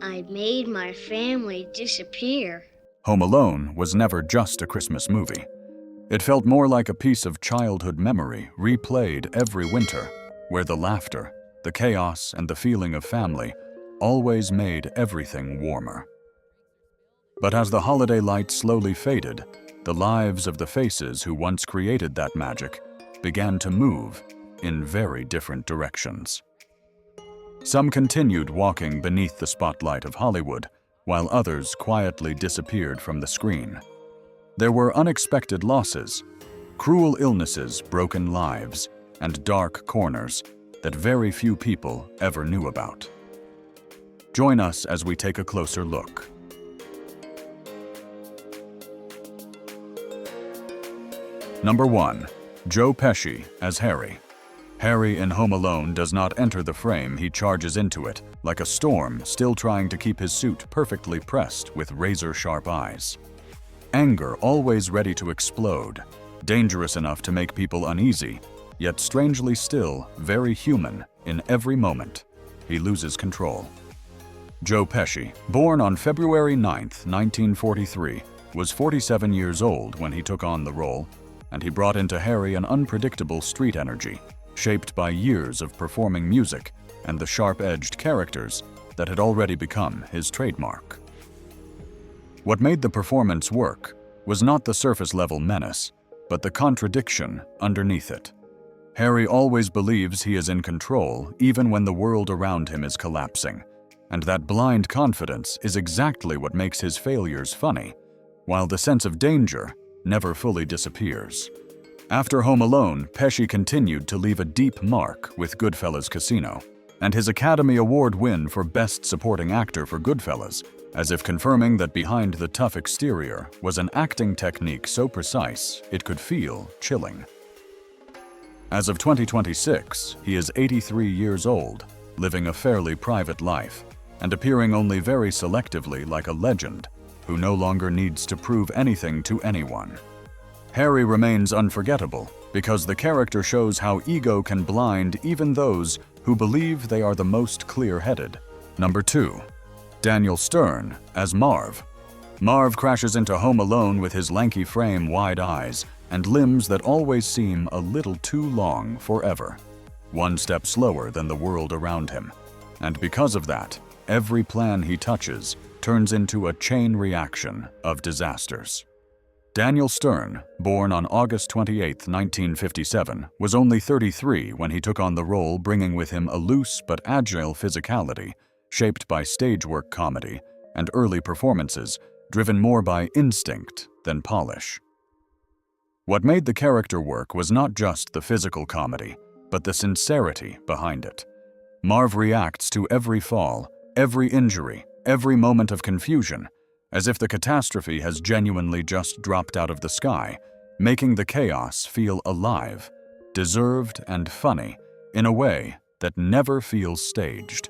I made my family disappear. Home Alone was never just a Christmas movie. It felt more like a piece of childhood memory replayed every winter, where the laughter, the chaos, and the feeling of family always made everything warmer. But as the holiday lights slowly faded, the lives of the faces who once created that magic began to move in very different directions. Some continued walking beneath the spotlight of Hollywood, while others quietly disappeared from the screen. There were unexpected losses, cruel illnesses, broken lives, and dark corners that very few people ever knew about. Join us as we take a closer look. Number 1. Joe Pesci as Harry. Harry in Home Alone does not enter the frame, he charges into it, like a storm, still trying to keep his suit perfectly pressed with razor-sharp eyes. Anger always ready to explode, dangerous enough to make people uneasy, yet strangely still very human in every moment. He loses control. Joe Pesci, born on February 9, 1943, was 47 years old when he took on the role, and he brought into Harry an unpredictable street energy, shaped by years of performing music and the sharp-edged characters that had already become his trademark. What made the performance work was not the surface-level menace, but the contradiction underneath it. Harry always believes he is in control even when the world around him is collapsing, and that blind confidence is exactly what makes his failures funny, while the sense of danger never fully disappears. After Home Alone, Pesci continued to leave a deep mark with Goodfellas Casino, and his Academy Award win for Best Supporting Actor for Goodfellas, as if confirming that behind the tough exterior was an acting technique so precise it could feel chilling. As of 2026, he is 83 years old, living a fairly private life, and appearing only very selectively like a legend who no longer needs to prove anything to anyone. Harry remains unforgettable because the character shows how ego can blind even those who believe they are the most clear-headed. Number 2. Daniel Stern as Marv. Marv crashes into Home Alone with his lanky frame, wide eyes, and limbs that always seem a little too long forever, one step slower than the world around him. And because of that, every plan he touches turns into a chain reaction of disasters. Daniel Stern, born on August 28, 1957, was only 33 when he took on the role, bringing with him a loose but agile physicality, shaped by stage work comedy and early performances driven more by instinct than polish. What made the character work was not just the physical comedy, but the sincerity behind it. Marv reacts to every fall, every injury, every moment of confusion, as if the catastrophe has genuinely just dropped out of the sky, making the chaos feel alive, deserved, and funny in a way that never feels staged.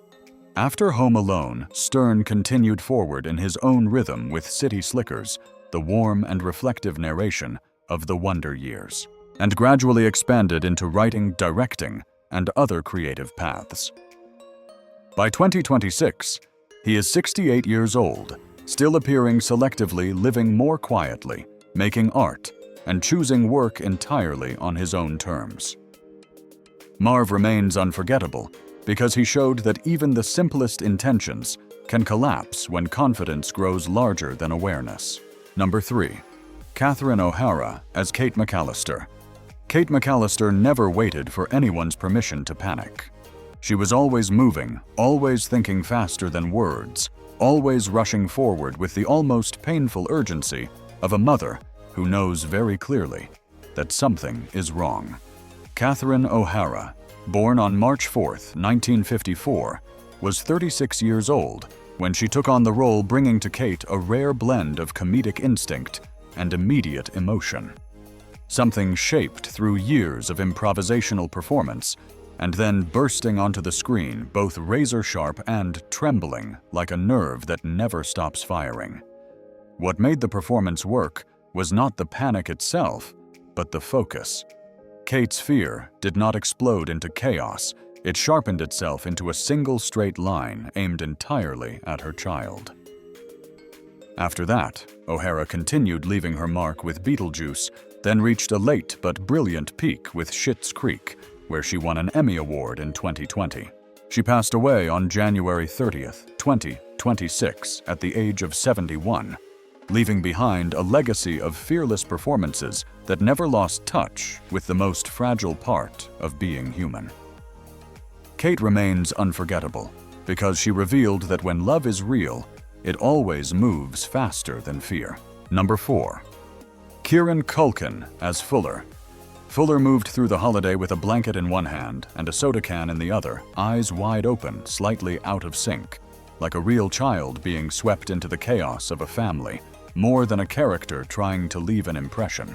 After Home Alone, Stern continued forward in his own rhythm with City Slickers, the warm and reflective narration of the Wonder Years, and gradually expanded into writing, directing, and other creative paths. By 2026, he is 68 years old, still appearing selectively, living more quietly, making art, and choosing work entirely on his own terms. Marv remains unforgettable because he showed that even the simplest intentions can collapse when confidence grows larger than awareness. Number 3. Catherine O'Hara as Kate McCallister. Kate McCallister never waited for anyone's permission to panic. She was always moving, always thinking faster than words, always rushing forward with the almost painful urgency of a mother who knows very clearly that something is wrong. Catherine O'Hara, born on March 4, 1954, was 36 years old when she took on the role, bringing to Kate a rare blend of comedic instinct and immediate emotion. Something shaped through years of improvisational performance and then bursting onto the screen, both razor-sharp and trembling like a nerve that never stops firing. What made the performance work was not the panic itself, but the focus. Kate's fear did not explode into chaos, It sharpened itself into a single straight line aimed entirely at her child. After that, O'Hara continued leaving her mark with Beetlejuice, then reached a late but brilliant peak with Schitt's Creek, where she won an Emmy Award in 2020. She passed away on January 30th, 2026, at the age of 71, leaving behind a legacy of fearless performances that never lost touch with the most fragile part of being human. Kate remains unforgettable because she revealed that when love is real, it always moves faster than fear. Number 4. Kieran Culkin as Fuller. Fuller moved through the holiday with a blanket in one hand and a soda can in the other, eyes wide open, slightly out of sync, like a real child being swept into the chaos of a family, more than a character trying to leave an impression.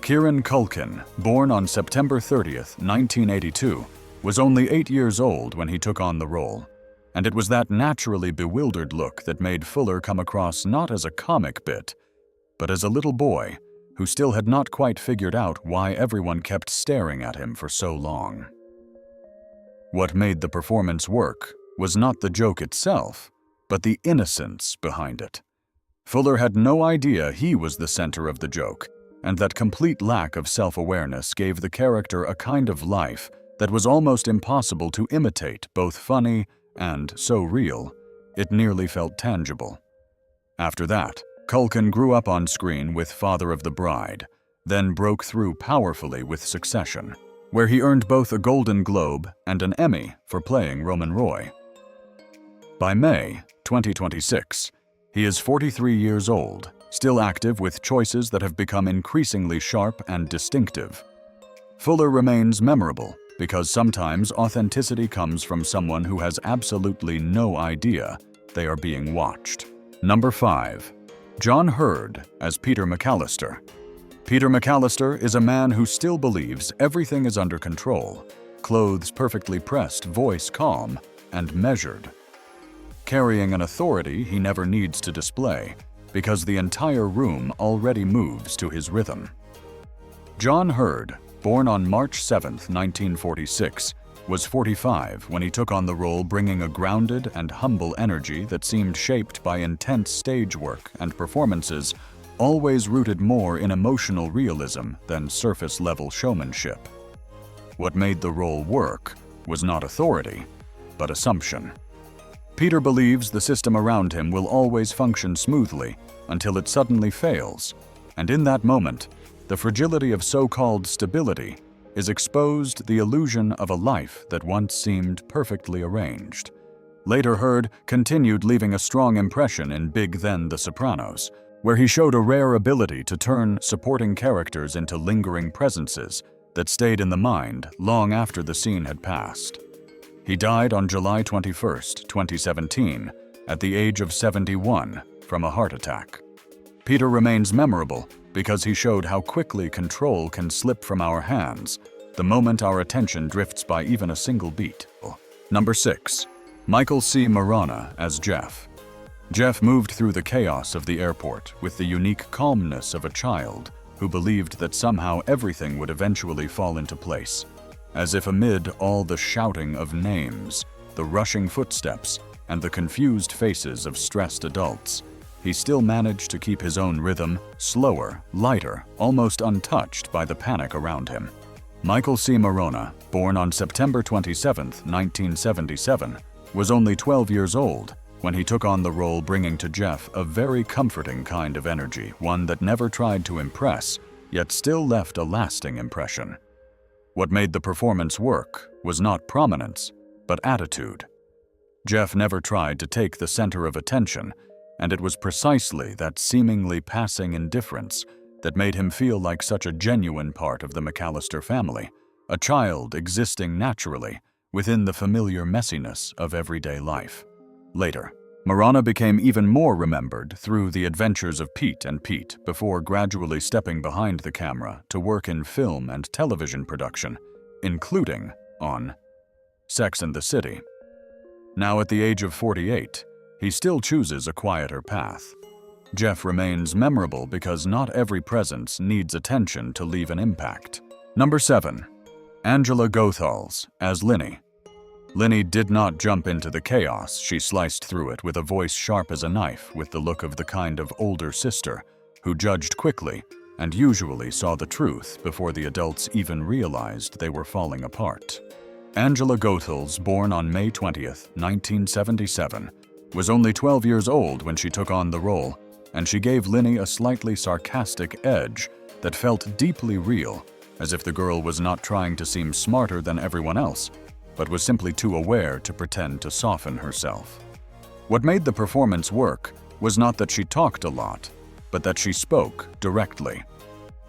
Kieran Culkin, born on September 30th, 1982, was only 8 years old when he took on the role, and it was that naturally bewildered look that made Fuller come across not as a comic bit, but as a little boy who still had not quite figured out why everyone kept staring at him for so long. What made the performance work was not the joke itself, but the innocence behind it. Fuller had no idea he was the center of the joke, and that complete lack of self-awareness gave the character a kind of life that was almost impossible to imitate, both funny and so real, it nearly felt tangible. After that, Culkin grew up on screen with Father of the Bride, then broke through powerfully with Succession, where he earned both a Golden Globe and an Emmy for playing Roman Roy. By May 2026, he is 43 years old, still active with choices that have become increasingly sharp and distinctive. Fuller remains memorable because sometimes authenticity comes from someone who has absolutely no idea they are being watched. Number 5. John Hurd as Peter McCallister. Peter McCallister is a man who still believes everything is under control, clothes perfectly pressed, voice calm and measured, carrying an authority he never needs to display because the entire room already moves to his rhythm. John Hurd, born on March 7, 1946, was 45 when he took on the role, bringing a grounded and humble energy that seemed shaped by intense stage work and performances always rooted more in emotional realism than surface-level showmanship. What made the role work was not authority, but assumption. Peter believes the system around him will always function smoothly until it suddenly fails, and in that moment, the fragility of so-called stability is exposed the illusion of a life that once seemed perfectly arranged. Later, Hurd continued leaving a strong impression in Big Then The Sopranos, where he showed a rare ability to turn supporting characters into lingering presences that stayed in the mind long after the scene had passed. He died on July 21, 2017, at the age of 71 from a heart attack. Peter remains memorable because he showed how quickly control can slip from our hands the moment our attention drifts by even a single beat. Number 6. Michael C. Maronna as Jeff. Jeff moved through the chaos of the airport with the unique calmness of a child who believed that somehow everything would eventually fall into place. As if amid all the shouting of names, the rushing footsteps, and the confused faces of stressed adults, he still managed to keep his own rhythm, slower, lighter, almost untouched by the panic around him. Michael C. Maronna, born on September 27, 1977, was only 12 years old when he took on the role, bringing to Jeff a very comforting kind of energy, one that never tried to impress, yet still left a lasting impression. What made the performance work was not prominence, but attitude. Jeff never tried to take the center of attention, and it was precisely that seemingly passing indifference that made him feel like such a genuine part of the McCallister family, a child existing naturally within the familiar messiness of everyday life. Later, Maronna became even more remembered through The Adventures of Pete and Pete before gradually stepping behind the camera to work in film and television production, including on Sex and the City. Now at the age of 48, he still chooses a quieter path. Jeff remains memorable because not every presence needs attention to leave an impact. Number 7. Angela Goethals as Linnie. Linnie did not jump into the chaos. She sliced through it with a voice sharp as a knife, with the look of the kind of older sister who judged quickly and usually saw the truth before the adults even realized they were falling apart. Angela Goethals, born on May 20th, 1977, was only 12 years old when she took on the role, and she gave Linnie a slightly sarcastic edge that felt deeply real, as if the girl was not trying to seem smarter than everyone else, but was simply too aware to pretend to soften herself. What made the performance work was not that she talked a lot, but that she spoke directly.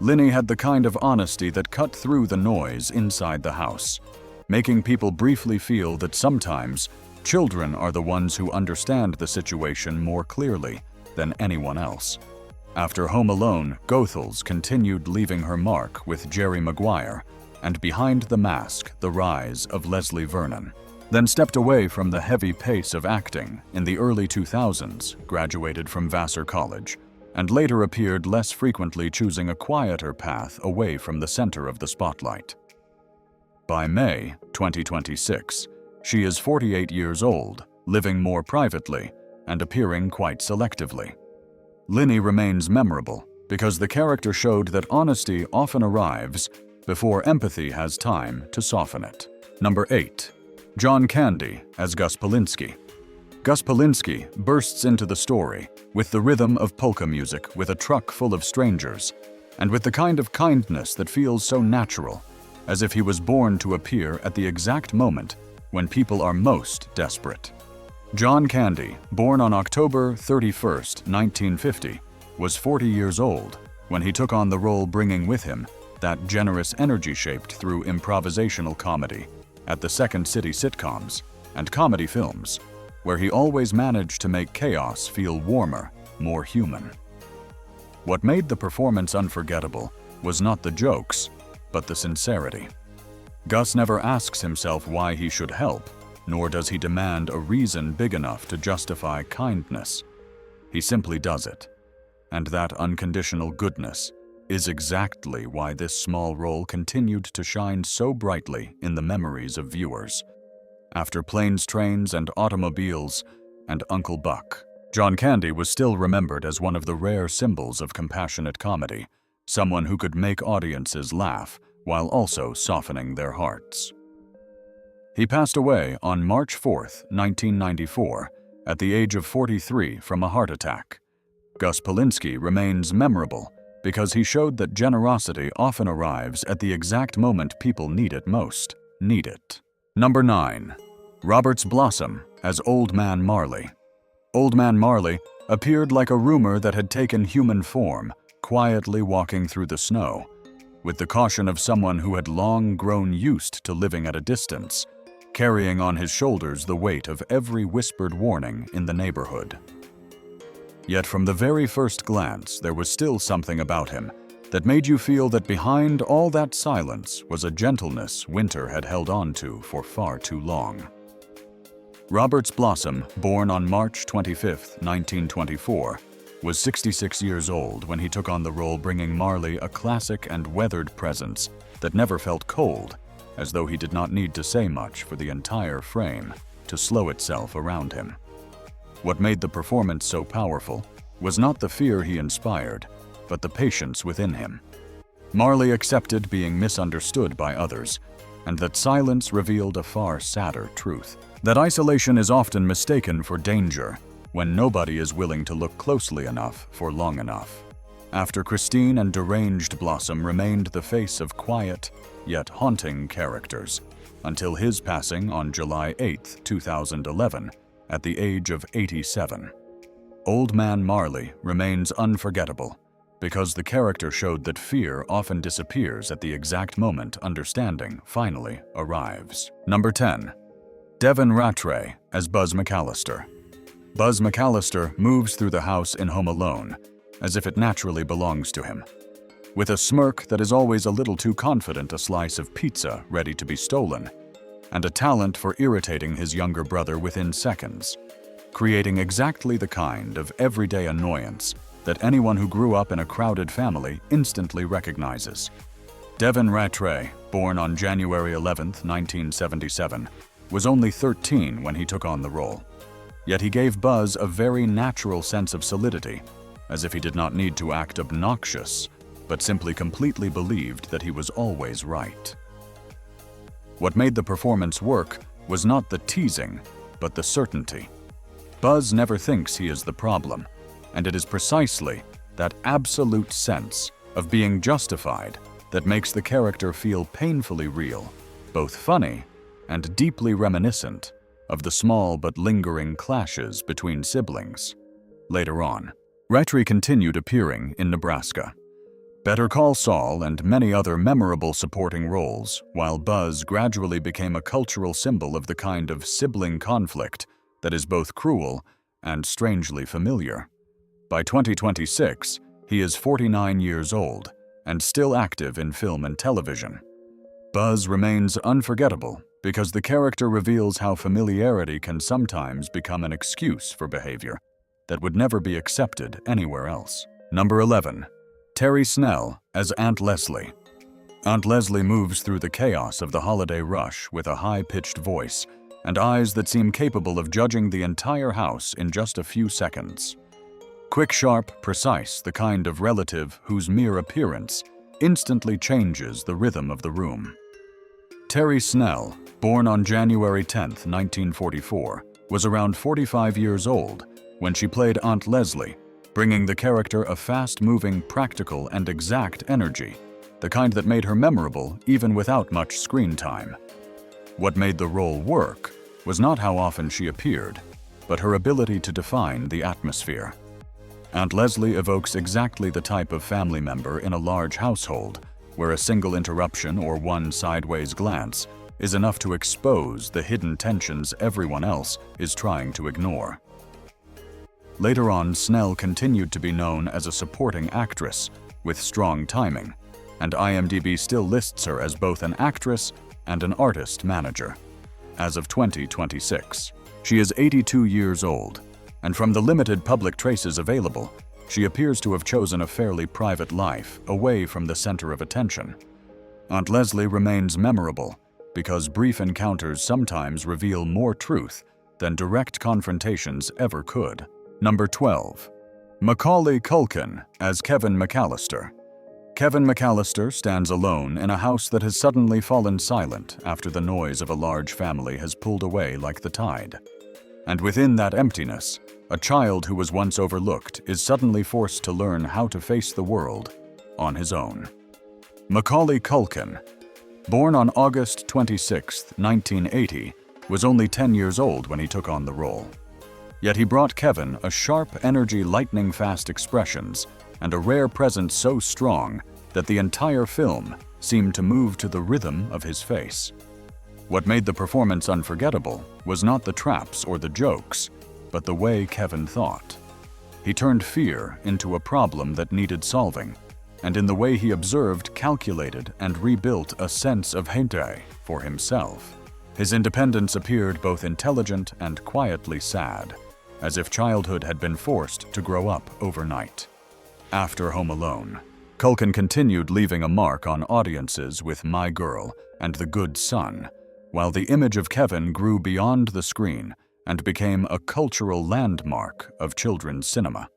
Linnie had the kind of honesty that cut through the noise inside the house, making people briefly feel that sometimes children are the ones who understand the situation more clearly than anyone else. After Home Alone, Goethals continued leaving her mark with Gerry Maguire and Behind the Mask, The Rise of Leslie Vernon, then stepped away from the heavy pace of acting in the early 2000s, graduated from Vassar College, and later appeared less frequently, choosing a quieter path away from the center of the spotlight. By May 2026, she is 48 years old, living more privately and appearing quite selectively. Linnie remains memorable because the character showed that honesty often arrives before empathy has time to soften it. Number 8. John Candy as Gus Polinski. Gus Polinski bursts into the story with the rhythm of polka music, with a truck full of strangers, and with the kind of kindness that feels so natural, as if he was born to appear at the exact moment when people are most desperate. John Candy, born on October 31st, 1950, was 40 years old when he took on the role, bringing with him that generous energy shaped through improvisational comedy at the Second City sitcoms and comedy films, where he always managed to make chaos feel warmer, more human. What made the performance unforgettable was not the jokes, but the sincerity. Gus never asks himself why he should help, nor does he demand a reason big enough to justify kindness. He simply does it. And that unconditional goodness is exactly why this small role continued to shine so brightly in the memories of viewers. After Planes, Trains, and Automobiles and Uncle Buck, John Candy was still remembered as one of the rare symbols of compassionate comedy, someone who could make audiences laugh while also softening their hearts. He passed away on March 4th, 1994, at the age of 43 from a heart attack. Gus Polinski remains memorable because he showed that generosity often arrives at the exact moment people need it most. Number 9. Roberts Blossom as Old Man Marley. Old Man Marley appeared like a rumor that had taken human form, quietly walking through the snow, with the caution of someone who had long grown used to living at a distance, carrying on his shoulders the weight of every whispered warning in the neighborhood. Yet from the very first glance, there was still something about him that made you feel that behind all that silence was a gentleness winter had held on to for far too long. Roberts Blossom, born on March 25, 1924, was 66 years old when he took on the role, bringing Marley a classic and weathered presence that never felt cold, as though he did not need to say much for the entire frame to slow itself around him. What made the performance so powerful was not the fear he inspired, but the patience within him. Marley accepted being misunderstood by others, and that silence revealed a far sadder truth. That isolation is often mistaken for danger when nobody is willing to look closely enough for long enough. After Christine and deranged Blossom remained the face of quiet, yet haunting characters, until his passing on July 8, 2011, at the age of 87. Old Man Marley remains unforgettable because the character showed that fear often disappears at the exact moment understanding finally arrives. Number 10. Devin Ratray as Buzz McCallister. Buzz McCallister moves through the house in Home Alone as if it naturally belongs to him. With a smirk that is always a little too confident, a slice of pizza ready to be stolen, and a talent for irritating his younger brother within seconds, creating exactly the kind of everyday annoyance that anyone who grew up in a crowded family instantly recognizes. Devin Ratray, born on January 11, 1977, was only 13 when he took on the role. Yet he gave Buzz a very natural sense of solidity, as if he did not need to act obnoxious, but simply completely believed that he was always right. What made the performance work was not the teasing, but the certainty. Buzz never thinks he is the problem, and it is precisely that absolute sense of being justified that makes the character feel painfully real, both funny and deeply reminiscent of the small but lingering clashes between siblings. Later on, Ratray continued appearing in Nebraska, Better Call Saul, and many other memorable supporting roles, while Buzz gradually became a cultural symbol of the kind of sibling conflict that is both cruel and strangely familiar. By 2026, he is 49 years old and still active in film and television. Buzz remains unforgettable because the character reveals how familiarity can sometimes become an excuse for behavior that would never be accepted anywhere else. Number 11. Terri Snell as Aunt Leslie. Aunt Leslie moves through the chaos of the holiday rush with a high-pitched voice and eyes that seem capable of judging the entire house in just a few seconds. Quick, sharp, precise, the kind of relative whose mere appearance instantly changes the rhythm of the room. Terri Snell, born on January 10, 1944, was around 45 years old when she played Aunt Leslie, bringing the character a fast-moving, practical, and exact energy, the kind that made her memorable even without much screen time. What made the role work was not how often she appeared, but her ability to define the atmosphere. Aunt Leslie evokes exactly the type of family member in a large household where a single interruption or one sideways glance is enough to expose the hidden tensions everyone else is trying to ignore. Later on, Snell continued to be known as a supporting actress with strong timing, and IMDb still lists her as both an actress and an artist manager. As of 2026, she is 82 years old, and from the limited public traces available, she appears to have chosen a fairly private life away from the center of attention. Aunt Leslie remains memorable because brief encounters sometimes reveal more truth than direct confrontations ever could. Number 12. Macaulay Culkin as Kevin McCallister. Kevin McCallister stands alone in a house that has suddenly fallen silent after the noise of a large family has pulled away like the tide. And within that emptiness, a child who was once overlooked is suddenly forced to learn how to face the world on his own. Macaulay Culkin, born on August 26, 1980, was only 10 years old when he took on the role. Yet he brought Kevin a sharp, energy, lightning-fast expressions and a rare presence so strong that the entire film seemed to move to the rhythm of his face. What made the performance unforgettable was not the traps or the jokes, but the way Kevin thought. He turned fear into a problem that needed solving, and in the way he observed, calculated, and rebuilt a sense of hate for himself. His independence appeared both intelligent and quietly sad, as if childhood had been forced to grow up overnight. After Home Alone, Culkin continued leaving a mark on audiences with My Girl and The Good Son, while the image of Kevin grew beyond the screen and became a cultural landmark of children's cinema.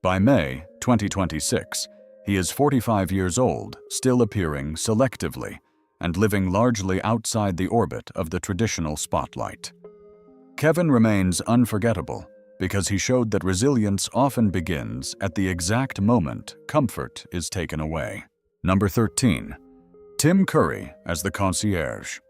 By May 2026, he is 45 years old, still appearing selectively and living largely outside the orbit of the traditional spotlight. Kevin remains unforgettable because he showed that resilience often begins at the exact moment comfort is taken away. Number 13. Tim Curry as the Concierge.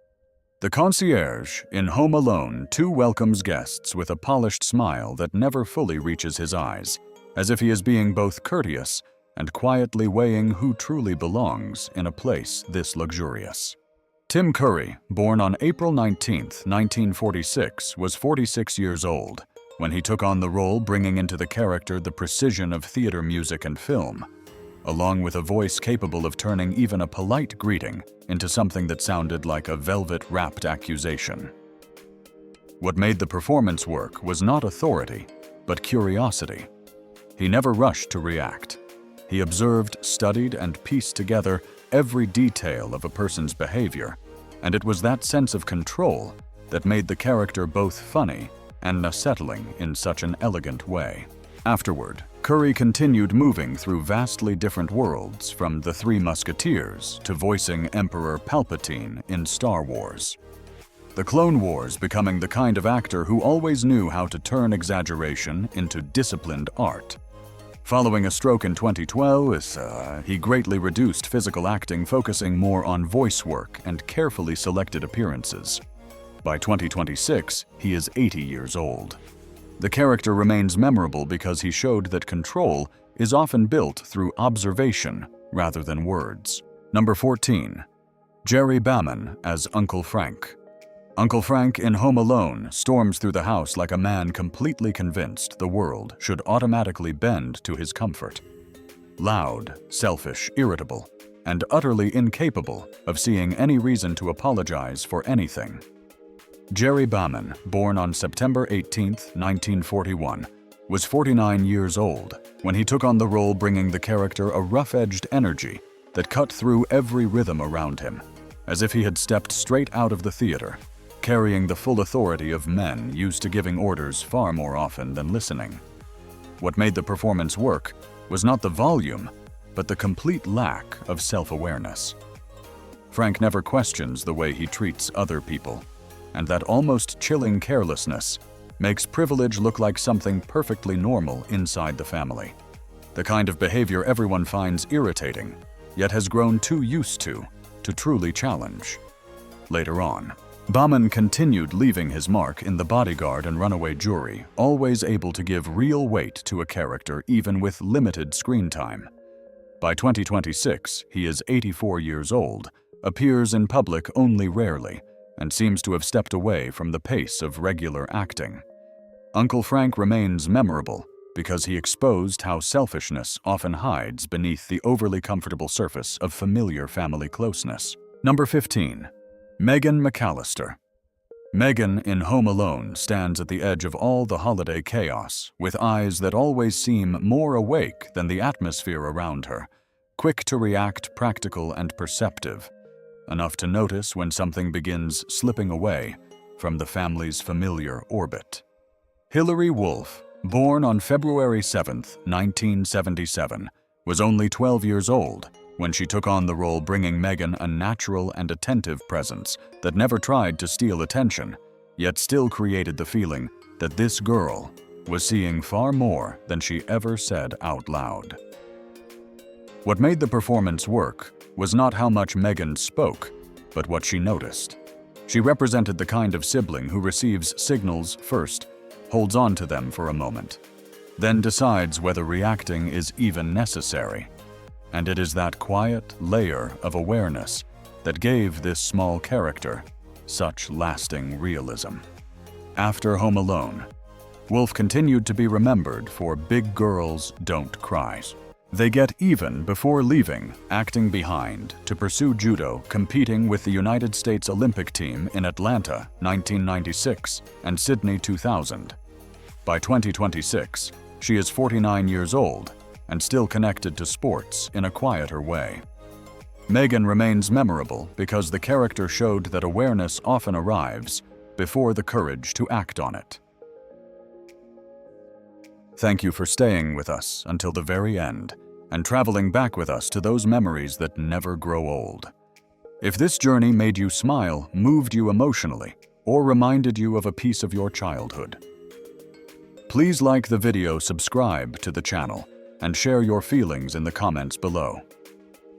The Concierge in Home Alone 2 welcomes guests with a polished smile that never fully reaches his eyes, as if he is being both courteous and quietly weighing who truly belongs in a place this luxurious. Tim Curry, born on April 19, 1946, was 46 years old when he took on the role, bringing into the character the precision of theater music and film, along with a voice capable of turning even a polite greeting into something that sounded like a velvet-wrapped accusation. What made the performance work was not authority, but curiosity. He never rushed to react. He observed, studied, and pieced together every detail of a person's behavior, and it was that sense of control that made the character both funny and unsettling in such an elegant way. Afterward, Curry continued moving through vastly different worlds, from The Three Musketeers to voicing Emperor Palpatine in Star Wars. The Clone Wars, becoming the kind of actor who always knew how to turn exaggeration into disciplined art. Following a stroke in 2012, he greatly reduced physical acting, focusing more on voice work and carefully selected appearances. By 2026, he is 80 years old. The character remains memorable because he showed that control is often built through observation rather than words. Number 14. Gerry Bamman as Uncle Frank. Uncle Frank in Home Alone storms through the house like a man completely convinced the world should automatically bend to his comfort. Loud, selfish, irritable, and utterly incapable of seeing any reason to apologize for anything. Gerry Bamman, born on September 18, 1941, was 49 years old when he took on the role, bringing the character a rough-edged energy that cut through every rhythm around him, as if he had stepped straight out of the theater, carrying the full authority of men used to giving orders far more often than listening. What made the performance work was not the volume, but the complete lack of self-awareness. Frank never questions the way he treats other people, and that almost chilling carelessness makes privilege look like something perfectly normal inside the family. The kind of behavior everyone finds irritating, yet has grown too used to truly challenge. Later on, Bamman continued leaving his mark in The Bodyguard and Runaway Jury, always able to give real weight to a character even with limited screen time. By 2026, he is 84 years old, appears in public only rarely, and seems to have stepped away from the pace of regular acting. Uncle Frank remains memorable because he exposed how selfishness often hides beneath the overly comfortable surface of familiar family closeness. Number 15. Kevin McCallister. Megan in Home Alone stands at the edge of all the holiday chaos, with eyes that always seem more awake than the atmosphere around her, quick to react, practical and perceptive, enough to notice when something begins slipping away from the family's familiar orbit. Hilary Wolfe, born on February 7, 1977, was only 12 years old when she took on the role, bringing Megan a natural and attentive presence that never tried to steal attention, yet still created the feeling that this girl was seeing far more than she ever said out loud. What made the performance work was not how much Megan spoke, but what she noticed. She represented the kind of sibling who receives signals first, holds on to them for a moment, then decides whether reacting is even necessary. And it is that quiet layer of awareness that gave this small character such lasting realism. After Home Alone, Wolfe continued to be remembered for Big Girls Don't Cry. They Get Even before leaving, acting behind, to pursue judo, competing with the United States Olympic team in Atlanta, 1996, and Sydney, 2000. By 2026, she is 49 years old and still connected to sports in a quieter way. Megan remains memorable because the character showed that awareness often arrives before the courage to act on it. Thank you for staying with us until the very end and traveling back with us to those memories that never grow old. If this journey made you smile, moved you emotionally, or reminded you of a piece of your childhood, please like the video, subscribe to the channel, and share your feelings in the comments below.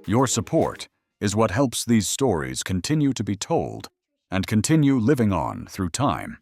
Your support is what helps these stories continue to be told and continue living on through time.